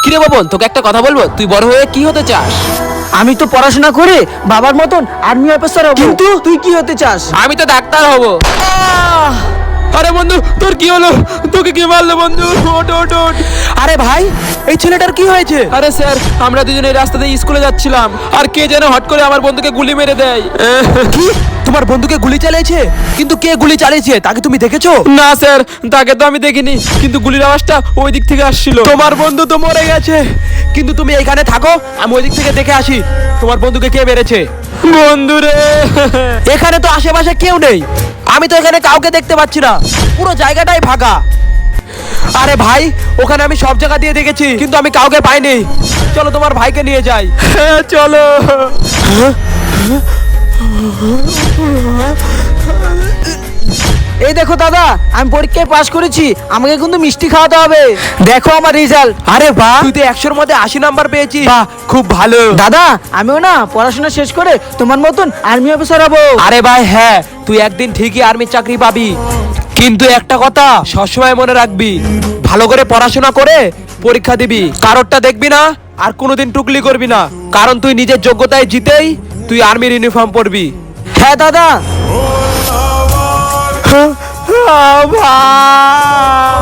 কিরে বাবন, তোকে একটা কথা বলবো, তুই বড় হয়ে কি হতে চাস? আমি তো পড়াশোনা করে বাবার মতন আর্মি অফিসার হব, কিন্তু তুই কি হতে চাস? আমি তো ডাক্তার হব। আরে বন্ধু, তোর কি হলো? তোকে কি মারলো বন্ধু? ওঠ ওঠ ওঠ। আরে ভাই, এই ছেলেটার কি হয়েছে? আরে স্যার, আমরা দুজনে এই রাস্তা দিয়ে স্কুলে যাচ্ছিলাম, আর কে যেন হট করে আমার বন্ধুকে গুলি মেরে দেয়। কি, তোমার বন্ধুকে গুলি চালিয়েছে? কিন্তু কে গুলি চালিয়েছে তাকে তুমি দেখেছো? না স্যার, তাকে তো আমি দেখিনি, কিন্তু গুলির আওয়াজটা ওই দিক থেকে আসছিল। তোমার বন্ধু তো মরে গেছে, কিন্তু তুমি এখানে থাকো, আমি ওই দিক থেকে দেখে আসি তোমার বন্ধুকে কে মেরেছে। বন্ধু রে, এখানে তো আশেপাশে কেউ নেই, আমি তো এখানে কাউকে দেখতে পাচ্ছি না, পুরো জায়গাটাই ফাঁকা। আরে ভাই, ওখানে আমি সব জায়গা দিয়ে দেখেছি, কিন্তু আমি কাউকে পাইনি। চলো তোমার ভাইকে নিয়ে যাই। হ্যাঁ, চলো। এই দেখো দাদা, আমি পরীক্ষায় পাশ করেছি, আমাকে কিন্তু মিষ্টি খাওয়াতে হবে। দেখো আমার রেজাল্ট। আরে বাহ, তুই তো 100-র মধ্যে 80 নাম্বার পেয়েছিস। বাহ, খুব ভালো। দাদা, আমিও না পড়াশোনা শেষ করে তোমার মতন আর্মি অফিসার হব। আরে ভাই হ্যাঁ, তুই একদিন ঠিকই আর্মির চাকরি পাবি, কিন্তু একটা কথা সবসময় মনে রাখবি, ভালো করে পড়াশোনা করে পরীক্ষা দিবি, কারোরটা দেখবি না, আর কোনোদিন টুকলি করবি না, কারণ তুই নিজের যোগ্যতায় জিতেই তুই আর্মির ইউনিফর্ম পরবি। হ্যাঁ দাদা। ভাই